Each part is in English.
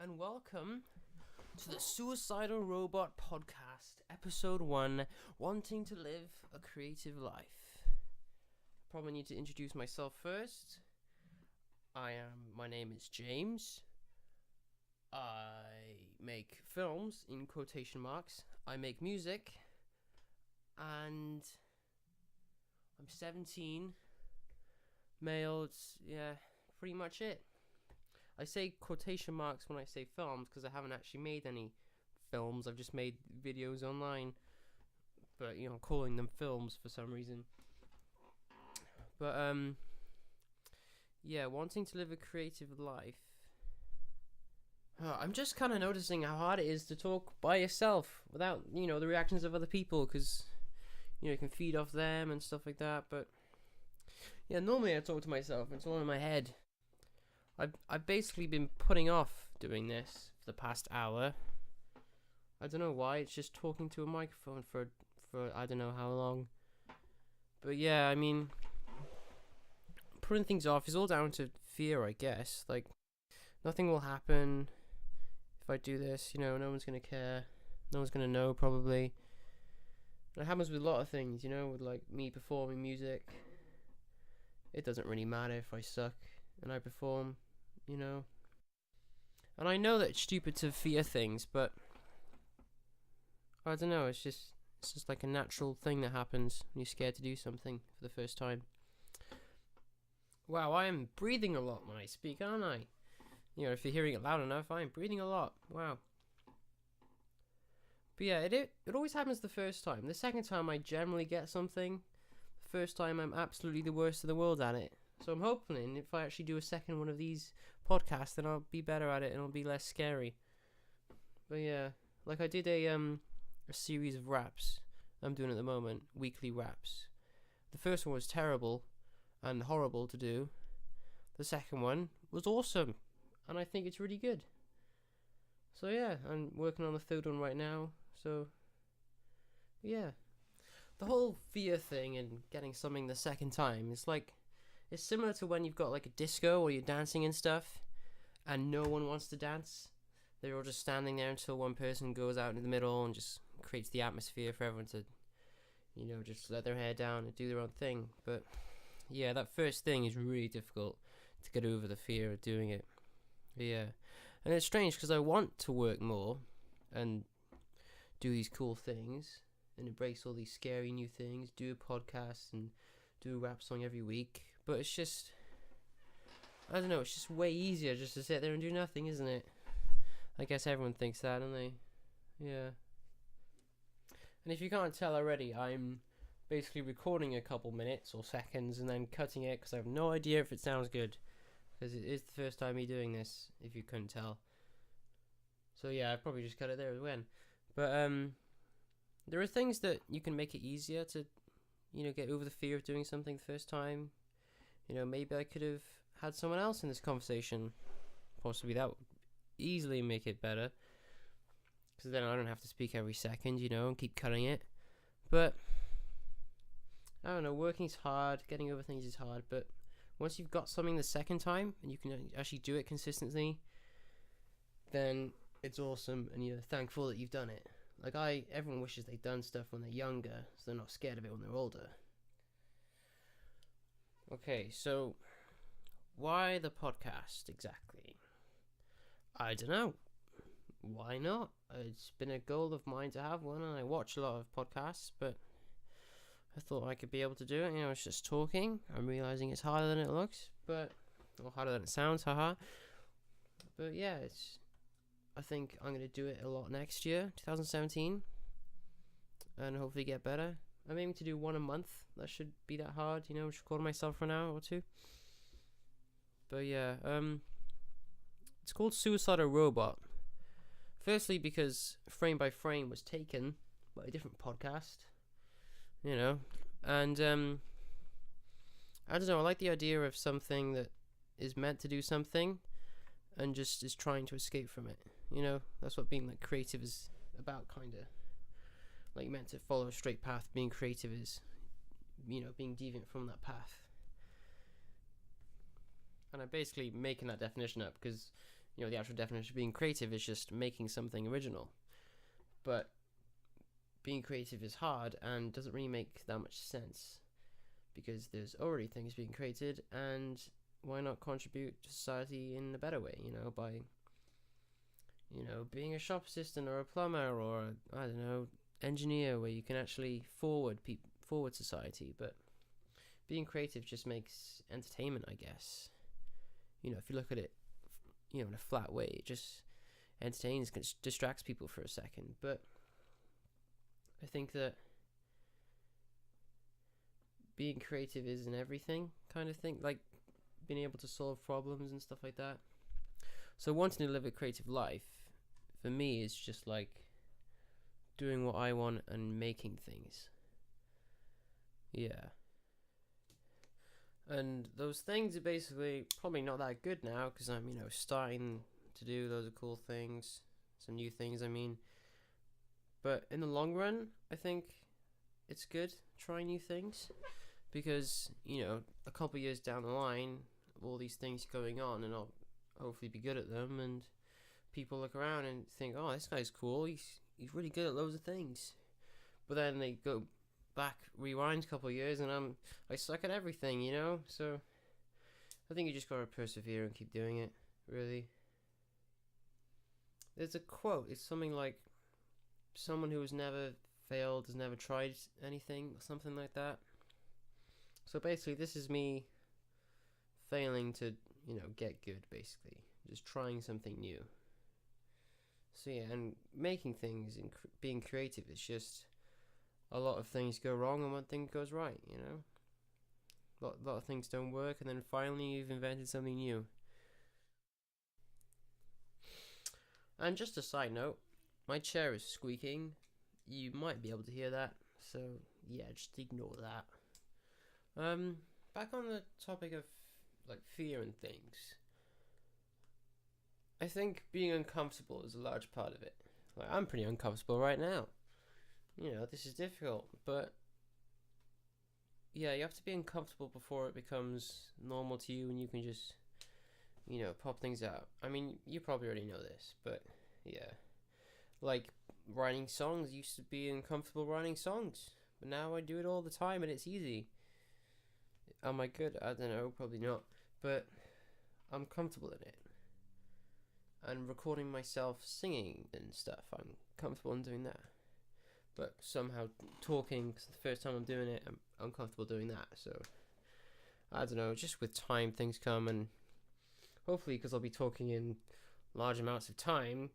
and welcome to the Suicidal Robot Podcast, Episode 1, Wanting to Live a Creative Life. Probably need to introduce myself first. My name is James. I make films, in quotation marks. I make music, and I'm 17, male. It's, pretty much it. I say quotation marks when I say films because I haven't actually made any films. I've just made videos online, but I'm calling them films for some reason. But wanting to live a creative life. I'm just kind of noticing how hard it is to talk by yourself without the reactions of other people, because you can feed off them and stuff like that. But normally I talk to myself. It's all in my head. I've basically been putting off doing this for the past hour. I don't know why. It's just talking to a microphone for I don't know how long. But yeah, I mean, putting things off is all down to fear, I guess. Like, nothing will happen if I do this. No one's gonna care. No one's gonna know, probably. And it happens with a lot of things, with like me performing music. It doesn't really matter if I suck and I perform. And I know that it's stupid to fear things, but I don't know, it's just like a natural thing that happens when you're scared to do something for the first time. Wow, I am breathing a lot when I speak, aren't I? If you're hearing it loud enough, I am breathing a lot. Wow. But yeah, it always happens the first time. The second time I generally get something. The first time I'm absolutely the worst in the world at it. So I'm hoping if I actually do a second one of these podcasts, then I'll be better at it and it'll be less scary. But yeah, like I did a series of raps I'm doing at the moment, weekly raps. The first one was terrible and horrible to do. The second one was awesome, and I think it's really good. So yeah, I'm working on the third one right now. So yeah, the whole fear thing and getting something the second time is like, it's similar to when you've got like a disco or you're dancing and stuff and no one wants to dance. They're all just standing there until one person goes out into the middle and just creates the atmosphere for everyone to, just let their hair down and do their own thing. But yeah, that first thing is really difficult to get over, the fear of doing it. But yeah, and it's strange because I want to work more and do these cool things and embrace all these scary new things, do a podcast and do a rap song every week. But it's just, I don't know, it's just way easier just to sit there and do nothing, isn't it? I guess everyone thinks that, don't they? Yeah. And if you can't tell already, I'm basically recording a couple minutes or seconds and then cutting it because I have no idea if it sounds good. Because it is the first time me doing this, if you couldn't tell. So yeah, I've probably just cut it there again. But there are things that you can make it easier to, get over the fear of doing something the first time. Maybe I could have had someone else in this conversation. Possibly that would easily make it better. Because then I don't have to speak every second, and keep cutting it. But, I don't know, working's hard, getting over things is hard, but once you've got something the second time, and you can actually do it consistently, then it's awesome, and you're thankful that you've done it. Like, everyone wishes they'd done stuff when they're younger, so they're not scared of it when they're older. Okay, so why the podcast exactly? I don't know. Why not? It's been a goal of mine to have one, and I watch a lot of podcasts, but I thought I could be able to do it. It's just talking. I'm realizing it's harder than it looks, or harder than it sounds, haha. But yeah, I think I'm going to do it a lot next year, 2017, and hopefully get better. I'm aiming to do one a month. That should be that hard, just record myself for an hour or two. But yeah, it's called Suicidal Robot. Firstly, because Frame by Frame was taken by a different podcast, and I don't know, I like the idea of something that is meant to do something and just is trying to escape from it. That's what being like creative is about, kind of. Like, meant to follow a straight path. Being creative is, being deviant from that path. And I'm basically making that definition up because the actual definition of being creative is just making something original. But being creative is hard and doesn't really make that much sense, because there's already things being created, and why not contribute to society in a better way, by being a shop assistant or a plumber or I don't know, engineer, where you can actually forward society. But being creative just makes entertainment, I guess. If you look at it, in a flat way, it just entertains, distracts people for a second. But I think that being creative isn't everything, kind of thing, like being able to solve problems and stuff like that. So wanting to live a creative life, for me, is just like doing what I want and making things. Yeah. And those things are basically probably not that good now, because I'm, starting to do loads of cool things, some new things, I mean. But in the long run, I think it's good trying new things, because, a couple years down the line, all these things going on, and I'll hopefully be good at them, and people look around and think, oh, this guy's cool, he's really good at loads of things. But then they go back, rewind a couple of years, and I suck at everything, So I think you just gotta persevere and keep doing it, really. There's a quote, it's something like, someone who has never failed has never tried anything, or something like that. So basically, this is me failing to, get good, basically. Just trying something new. So yeah, and making things and being creative is just a lot of things go wrong and one thing goes right, A lot of things don't work, and then finally you've invented something new. And just a side note, my chair is squeaking. You might be able to hear that, so yeah, just ignore that. Back on the topic of like fear and things, I think being uncomfortable is a large part of it. Like, I'm pretty uncomfortable right now. This is difficult, but yeah, you have to be uncomfortable before it becomes normal to you, and you can just, pop things out. I mean, you probably already know this, but yeah. Like, writing songs, used to be uncomfortable writing songs, but now I do it all the time and it's easy. Am I good? I don't know, probably not, but I'm comfortable in it. And recording myself singing and stuff, I'm comfortable in doing that. But somehow talking, because the first time I'm doing it, I'm uncomfortable doing that. So I don't know, just with time things come, and hopefully, because I'll be talking in large amounts of time,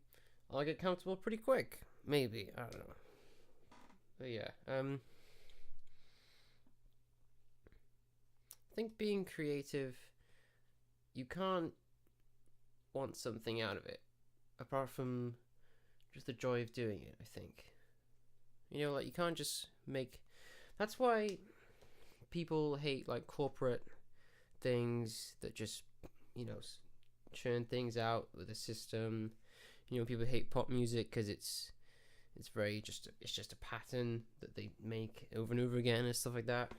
I'll get comfortable pretty quick. Maybe, I don't know. But yeah, I think being creative, you can't want something out of it apart from just the joy of doing it, I think. Like, you can't just make... That's why people hate, like, corporate things that just, churn things out with a system. People hate pop music because it's just a pattern that they make over and over again and stuff like that.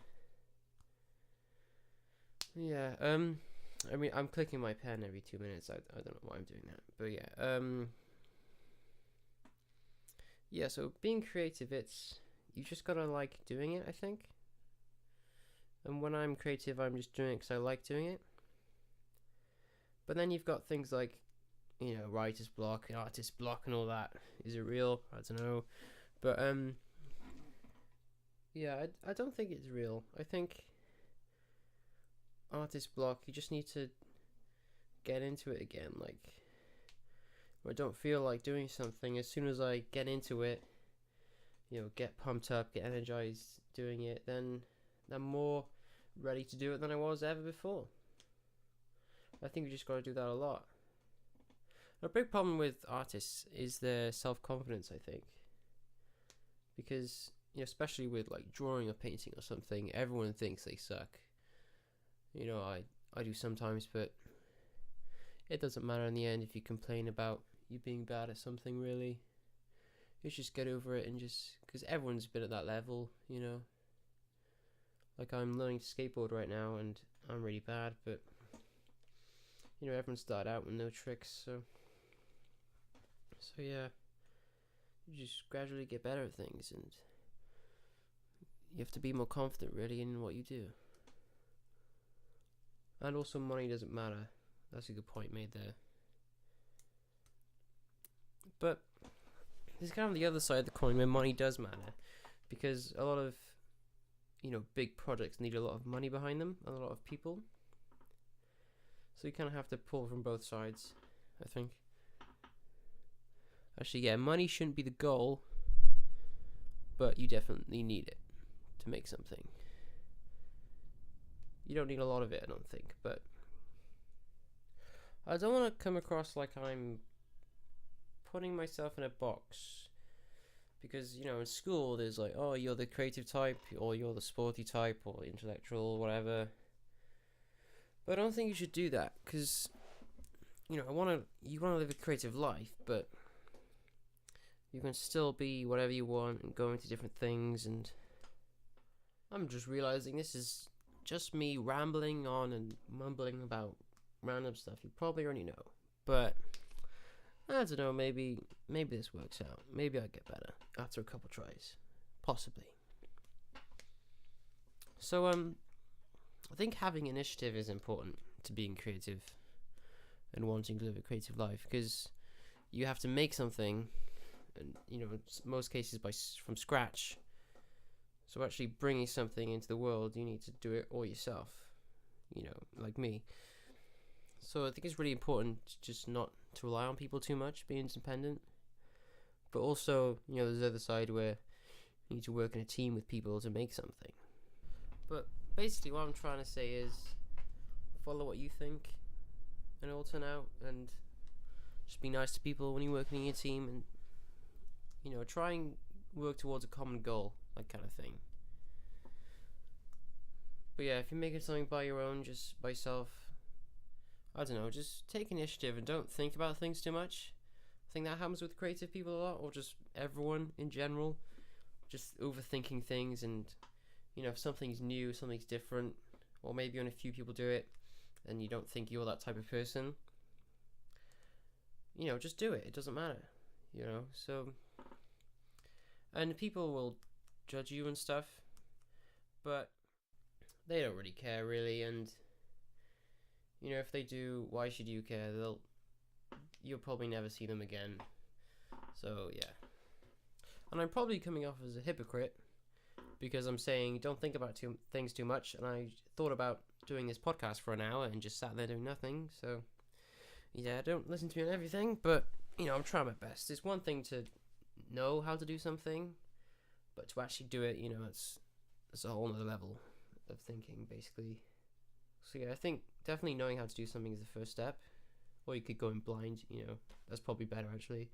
Yeah, I mean, I'm clicking my pen every 2 minutes. I don't know why I'm doing that, but yeah, yeah. So being creative, you just gotta like doing it, I think. And when I'm creative, I'm just doing it because I like doing it. But then you've got things like, writer's block, artist block, and all that. Is it real? I don't know. But yeah, I don't think it's real. I think artist block, you just need to get into it again. Like, I don't feel like doing something, as soon as I get into it, get pumped up, get energized doing it, then I'm more ready to do it than I was ever before. I think you just got to do that a lot. A big problem with artists is their self-confidence, I think. Because, especially with like drawing or painting or something, everyone thinks they suck. I do sometimes, but it doesn't matter in the end if you complain about you being bad at something, really. You just get over it, and just, because everyone's been at that level, Like, I'm learning to skateboard right now, and I'm really bad, but everyone started out with no tricks, so yeah, you just gradually get better at things, and you have to be more confident, really, in what you do. And also, money doesn't matter. That's a good point made there. But there's kind of the other side of the coin where money does matter, because a lot of big projects need a lot of money behind them and a lot of people. So you kind of have to pull from both sides, I think. Actually, yeah, money shouldn't be the goal, but you definitely need it to make something. You don't need a lot of it, I don't think, but I don't want to come across like I'm putting myself in a box, because in school there's like, oh, you're the creative type, or you're the sporty type, or intellectual, whatever. But I don't think you should do that, because you want to live a creative life, but you can still be whatever you want and go into different things. And I'm just realizing this is just me rambling on and mumbling about random stuff you probably already know, but I don't know, maybe this works out. Maybe I'll get better after a couple tries, possibly. So I think having initiative is important to being creative and wanting to live a creative life, because you have to make something, and in most cases from scratch. So actually bringing something into the world, you need to do it all yourself, like me. So I think it's really important just not to rely on people too much, be independent. But also, there's the other side where you need to work in a team with people to make something. But basically what I'm trying to say is follow what you think and it'll turn out, and just be nice to people when you're working in your team, and try and work towards a common goal, that kind of thing. But yeah, if you're making something by your own, just by yourself, I don't know, just take initiative and don't think about things too much. I think that happens with creative people a lot, or just everyone in general, just overthinking things. And if something's new, something's different, or maybe only a few people do it and you don't think you're that type of person, just do it. It doesn't matter, so, and people will judge you and stuff, but they don't really care, really. And if they do, why should you care? You'll probably never see them again. So yeah, and I'm probably coming off as a hypocrite, because I'm saying don't think about things too much, and I thought about doing this podcast for an hour and just sat there doing nothing. So yeah, don't listen to me on everything, but I'm trying my best. It's one thing to know how to do something, but to actually do it, it's a whole nother level of thinking, basically. So yeah, I think definitely knowing how to do something is the first step. Or you could go in blind, that's probably better, actually.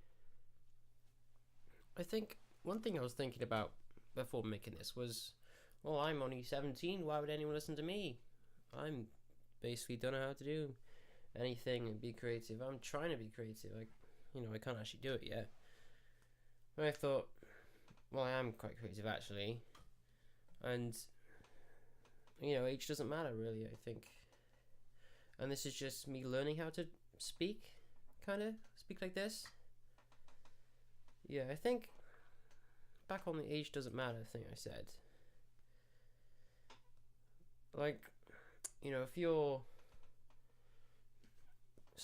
I think one thing I was thinking about before making this was, well, I'm only 17, why would anyone listen to me? I'm basically don't know how to do anything and be creative. I'm trying to be creative, I can't actually do it yet. And I thought, well, I am quite creative, actually. And age doesn't matter, really, I think. And this is just me learning how to speak like this. Yeah, I think back on the age doesn't matter thing I said. If you're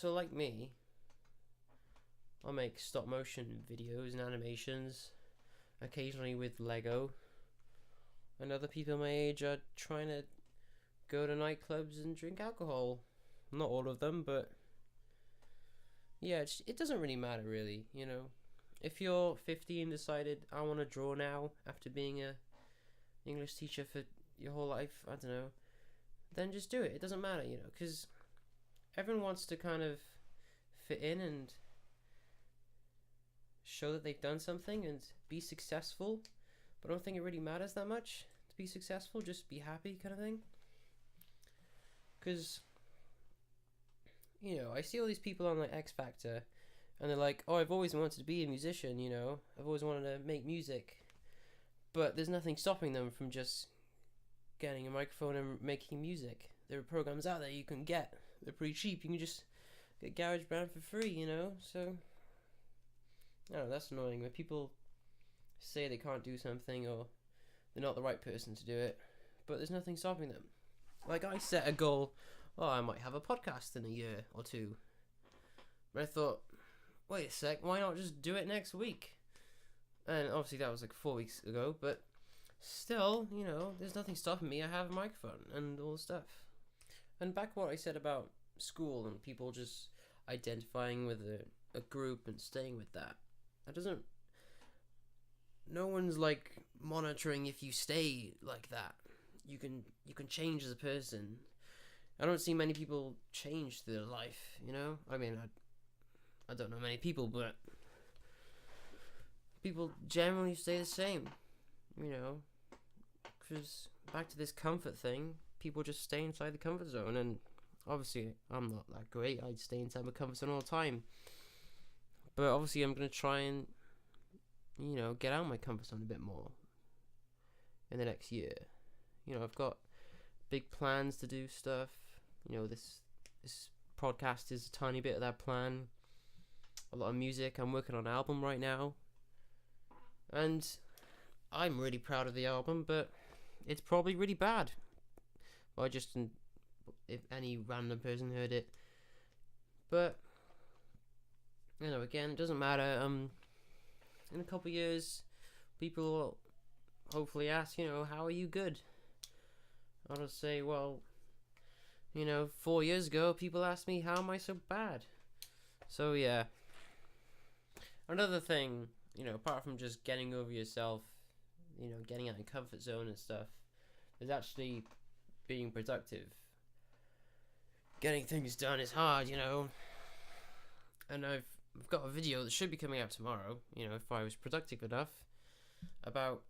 like me, I make stop motion videos and animations, occasionally with Lego. And other people my age are trying to go to nightclubs and drink alcohol. Not all of them, but yeah, it doesn't really matter, really. If you're 50 and decided I want to draw now after being a English teacher for your whole life, I don't know, then just do it. It doesn't matter, because everyone wants to kind of fit in and show that they've done something and be successful, but I don't think it really matters that much to be successful. Just be happy, kind of thing. Because I see all these people on X Factor, and they're like, oh, I've always wanted to be a musician, I've always wanted to make music, but there's nothing stopping them from just getting a microphone and making music. There are programs out there you can get. They're pretty cheap. You can just get GarageBand for free, you know. So I don't know, that's annoying when people say they can't do something or they're not the right person to do it, but there's nothing stopping them. Like, I set a goal, I might have a podcast in a year or two. But I thought, wait a sec, why not just do it next week? And obviously that was like 4 weeks ago, but still, you know, there's nothing stopping me. I have a microphone and all the stuff. And back what I said about school and people just identifying with a group and staying with that. That doesn't... No one's like monitoring if you stay like that. You can change as a person. I don't see many people change their life, you know? I mean, I don't know many people, but people generally stay the same, you know? Because back to this comfort thing, people just stay inside the comfort zone, and obviously I'm not that great. I'd stay inside my comfort zone all the time. But obviously I'm going to try and, you know, get out of my comfort zone a bit more in the next year. You know, I've got big plans to do stuff. You know, this podcast is a tiny bit of that plan. A lot of music. I'm working on an album right now. And I'm really proud of the album, but it's probably really bad. Well, just if any random person heard it. But, you know, again, it doesn't matter. In a couple of years, people will hopefully ask, you know, how are you good? I'll just say, well, you know, 4 years ago, people asked me, how am I so bad? So, yeah. Another thing, you know, apart from just getting over yourself, you know, getting out of your comfort zone and stuff, is actually being productive. Getting things done is hard, you know. And I've got a video that should be coming out tomorrow, you know, if I was productive enough, about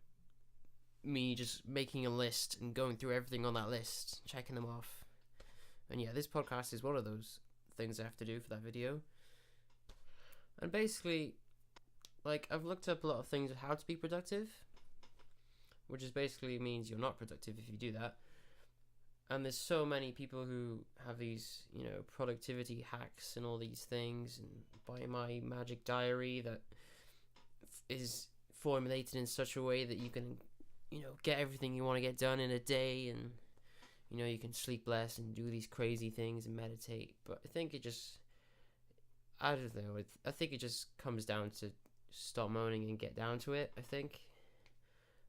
me just making a list and going through everything on that list, checking them off. And yeah, this podcast is one of those things I have to do for that video. And basically, like, I've looked up a lot of things of how to be productive, which is basically means you're not productive if you do that. And there's so many people who have these, you know, productivity hacks and all these things, and buy my magic diary that is formulated in such a way that you can, you know, get everything you want to get done in a day, and, you know, you can sleep less and do these crazy things and meditate. But I think it just, I don't know, I think it just comes down to stop moaning and get down to it, I think.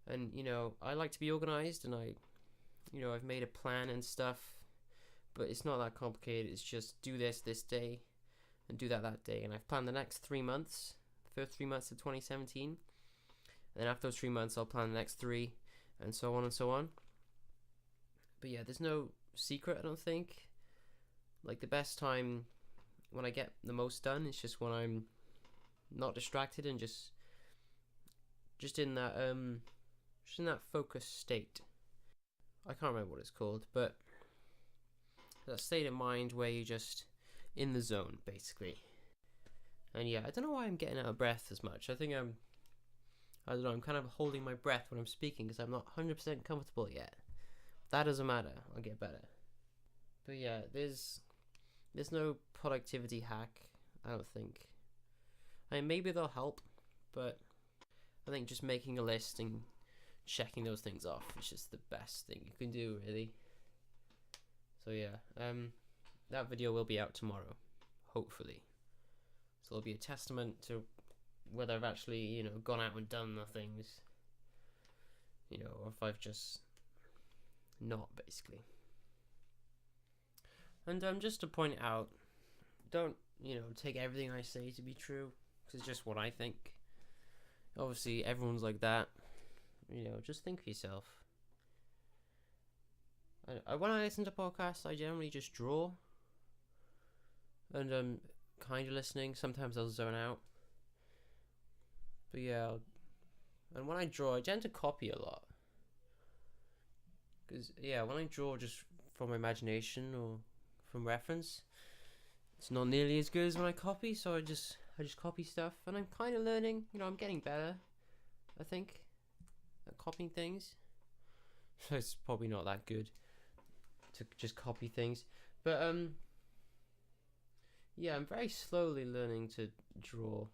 And, you know, I like to be organized, and I've made a plan and stuff, but it's not that complicated. It's just do this day and do that day. And I've planned the next 3 months, the first 3 months of 2017. And then after those 3 months, I'll plan the next 3, and so on and so on. But yeah, there's no secret, I don't think. Like, the best time when I get the most done is just when I'm not distracted and just in that focused state. I can't remember what it's called, but that state of mind where you're just in the zone, basically. And yeah, I don't know why I'm getting out of breath as much. I don't know, I'm kind of holding my breath when I'm speaking because I'm not 100% comfortable yet. That doesn't matter, I'll get better. But yeah, there's no productivity hack, I don't think. I mean, maybe they'll help, but I think just making a list and checking those things off is just the best thing you can do, really. So yeah, that video will be out tomorrow, hopefully. So it'll be a testament to whether I've actually, you know, gone out and done the things, you know, or if I've just not, basically. And just to point out, don't, you know, take everything I say to be true, because it's just what I think. Obviously, everyone's like that. You know, just think for yourself. When I listen to podcasts, I generally just draw. And I'm kind of listening. Sometimes I'll zone out. But yeah, and when I draw, I tend to copy a lot. Because, yeah, when I draw just from imagination or from reference, it's not nearly as good as when I copy. So I just copy stuff. And I'm kind of learning. You know, I'm getting better, I think, at copying things. So it's probably not that good to just copy things. But, Yeah, I'm very slowly learning to draw.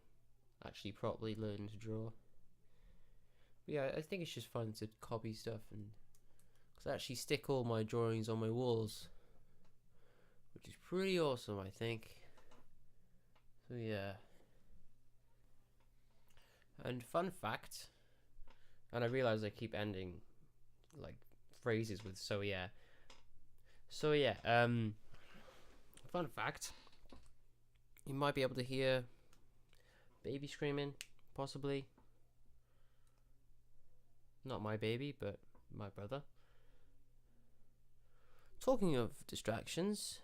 Actually, properly learning to draw. But yeah, I think it's just fun to copy stuff and cause I actually stick all my drawings on my walls, which is pretty awesome, I think. So yeah. And fun fact, and I realize I keep ending like phrases with so yeah. So yeah, fun fact, you might be able to hear baby screaming, possibly. Not my baby, but my brother. Talking of distractions,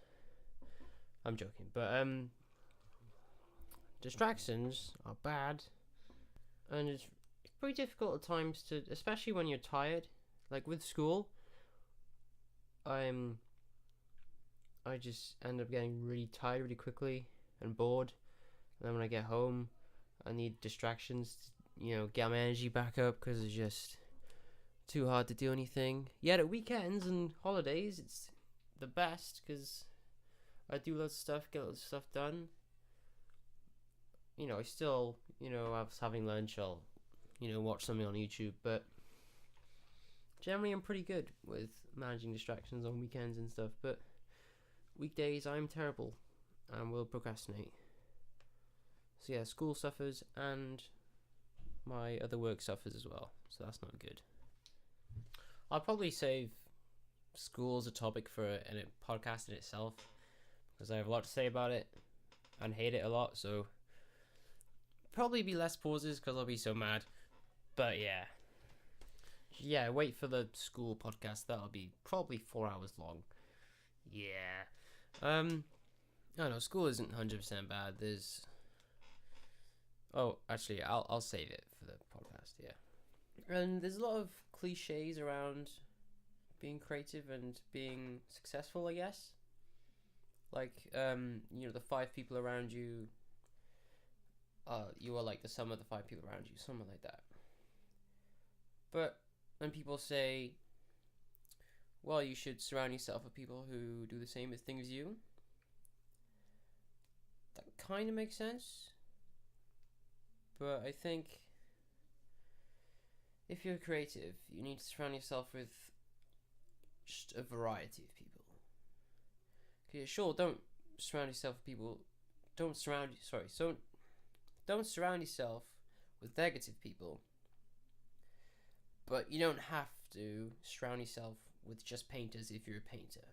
I'm joking, but distractions are bad, and it's pretty difficult at times to, especially when you're tired. Like with school, I just end up getting really tired really quickly and bored. And then when I get home, I need distractions to, get my energy back up because it's just too hard to do anything. Yet at weekends and holidays, it's the best because I do lots of stuff, get lots of stuff done. I still, I was having lunch, I'll, watch something on YouTube, but generally I'm pretty good with managing distractions on weekends and stuff, but weekdays I'm terrible and will procrastinate. So yeah, school suffers and my other work suffers as well, so that's not good. I'll probably save school as a topic for a podcast in itself because I have a lot to say about it and hate it a lot, so probably be less pauses because I'll be so mad. But yeah, wait for the school podcast. That'll be probably 4 hours long. Yeah. I don't know, school isn't 100% bad. Actually, I'll save it for the podcast. Yeah. And there's a lot of cliches around being creative and being successful, I guess. Like, the 5 people around you, you are like the sum of the 5 people around you, something like that. But when people say, well, you should surround yourself with people who do the same thing as you, that kind of makes sense. But I think if you're creative, you need to surround yourself with just a variety of people. Okay, sure, don't surround yourself with people. Don't surround yourself with negative people. But you don't have to surround yourself with just painters if you're a painter.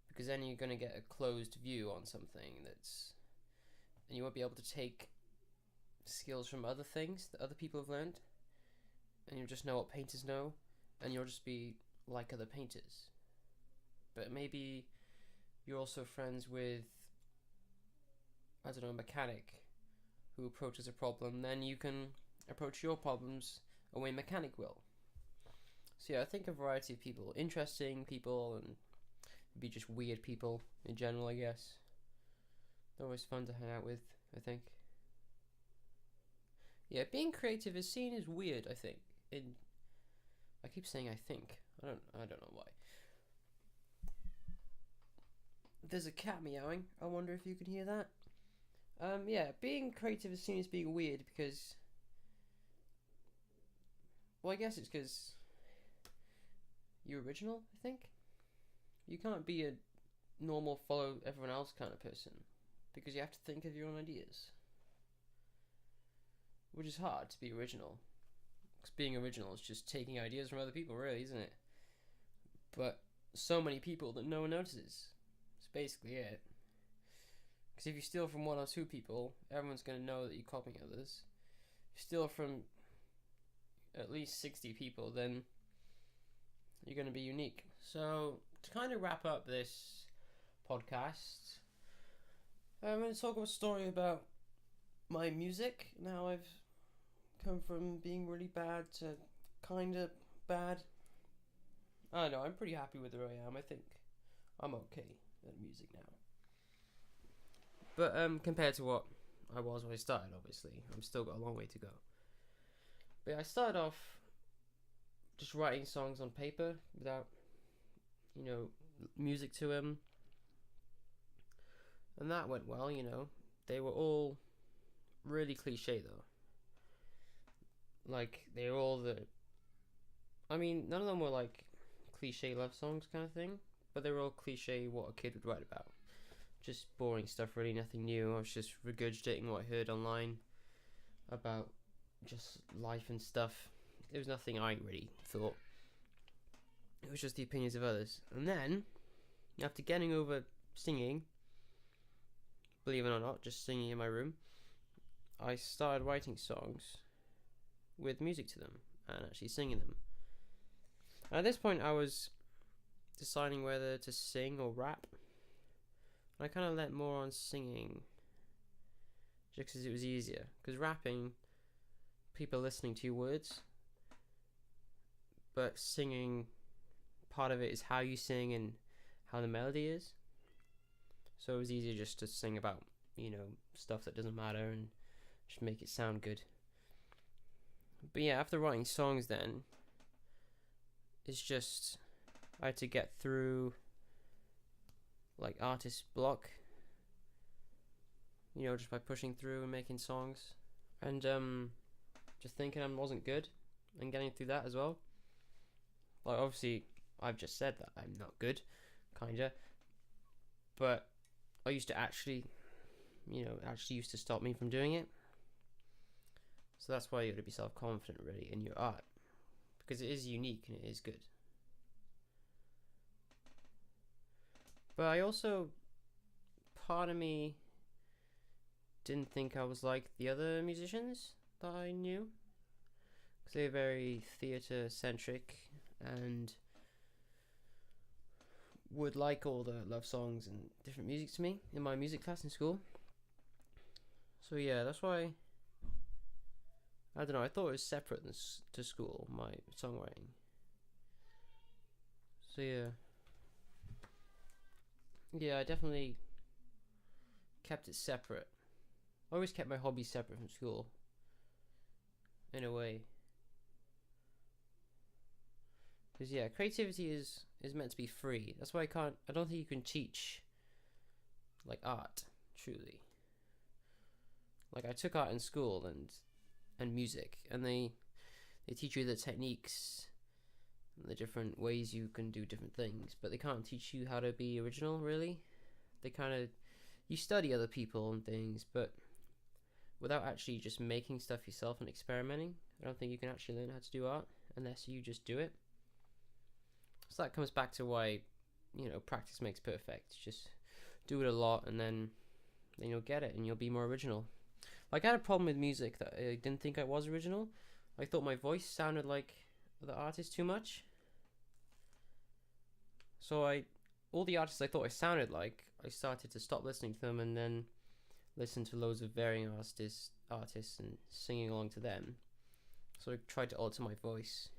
Because then you're going to get a closed view on something and you won't be able to take skills from other things that other people have learned. And you'll just know what painters know. And you'll just be like other painters. But maybe you're also friends with, I don't know, a mechanic who approaches a problem. Then you can approach your problems a way a mechanic will. So yeah, I think a variety of people, interesting people, and be just weird people in general, I guess. They're always fun to hang out with, I think. Yeah, being creative is seen as weird, I think. I keep saying I think. I don't know why. There's a cat meowing. I wonder if you can hear that. Yeah, being creative is seen as being weird because, well, I guess it's because you're original, I think. You can't be a normal follow everyone else kind of person because you have to think of your own ideas. Which is hard to be original. Because being original is just taking ideas from other people, really, isn't it? But so many people that no one notices. That's basically it. Because if you steal from 1 or 2 people, everyone's going to know that you're copying others. If you steal from at least 60 people, then you're going to be unique. So, to kind of wrap up this podcast, I'm going to talk about a story about my music. Now I've come from being really bad to kind of bad. I don't know, I'm pretty happy with where I am. I think I'm okay at music now. But compared to what I was when I started, obviously, I've still got a long way to go. But I started off just writing songs on paper without, music to them. And that went well, you know. They were all really cliche though. Like, they were all none of them were like cliche love songs kind of thing, but they were all cliche what a kid would write about. Just boring stuff, really, nothing new. I was just regurgitating what I heard online about just life and stuff. It was nothing I really thought. It was just the opinions of others. And then, after getting over singing, believe it or not, just singing in my room, I started writing songs with music to them and actually singing them. And at this point, I was deciding whether to sing or rap. I kind of let more on singing just because it was easier. Because rapping, people listening to your words, but singing, part of it is how you sing and how the melody is. So it was easier just to sing about, you know, stuff that doesn't matter and just make it sound good. But yeah, after writing songs then, it's just, I had to get through like artist block, you know, just by pushing through and making songs, and just thinking I wasn't good and getting through that as well. Like, obviously I've just said that I'm not good, kinda, but I used to actually used to stop me from doing it. So that's why you gotta be self-confident really in your art, because it is unique and it is good. But I also, part of me didn't think I was like the other musicians that I knew, because they're very theatre-centric and would like all the love songs and different music to me in my music class in school. So yeah, that's why, I don't know, I thought it was separate to school, my songwriting. So yeah, I definitely kept it separate. I always kept my hobbies separate from school, in a way. Because yeah, creativity is meant to be free. That's why I don't think you can teach like art, truly. Like, I took art in school and music, and they teach you the techniques and the different ways you can do different things, but they can't teach you how to be original, really. You study other people and things, but without actually just making stuff yourself and experimenting, I don't think you can actually learn how to do art unless you just do it. So that comes back to why, you know, practice makes perfect. Just do it a lot, and then you'll get it and you'll be more original. Like, I had a problem with music that I didn't think I was original. I thought my voice sounded like the artist too much. So all the artists I thought I sounded like, I started to stop listening to them and then listen to loads of varying artists and singing along to them. So I tried to alter my voice.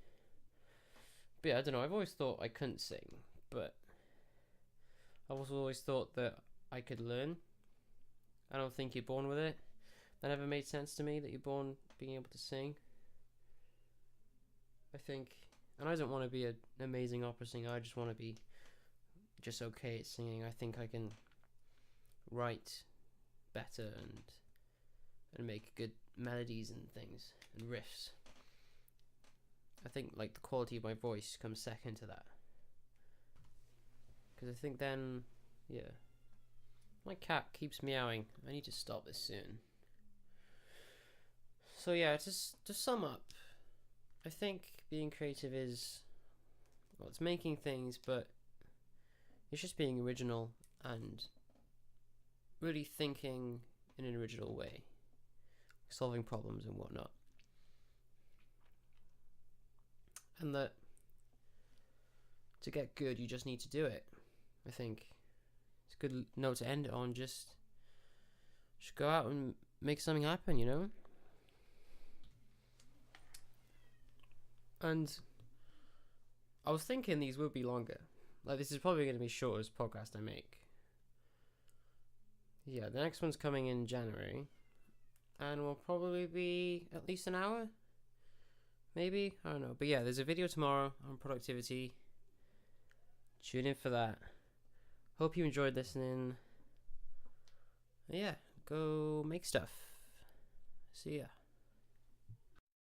But yeah, I don't know, I've always thought I couldn't sing, but I've also always thought that I could learn. I don't think you're born with it. That never made sense to me, that you're born being able to sing. I think, and I don't want to be an amazing opera singer, I just want to be just okay at singing. I think I can write better and make good melodies and things and riffs. I think like the quality of my voice comes second to that, because I think then, yeah, my cat keeps meowing. I need to stop this soon. So yeah, to sum up, I think being creative is, well, it's making things, but it's just being original and really thinking in an original way, solving problems and whatnot. And that to get good, you just need to do it. I think it's a good note to end it on. Just go out and make something happen, you know? And I was thinking these would be longer. Like, this is probably going to be the shortest podcast I make. Yeah, the next one's coming in January, and will probably be at least an hour. Maybe, I don't know. But yeah, there's a video tomorrow on productivity. Tune in for that. Hope you enjoyed listening. Yeah, go make stuff. See ya.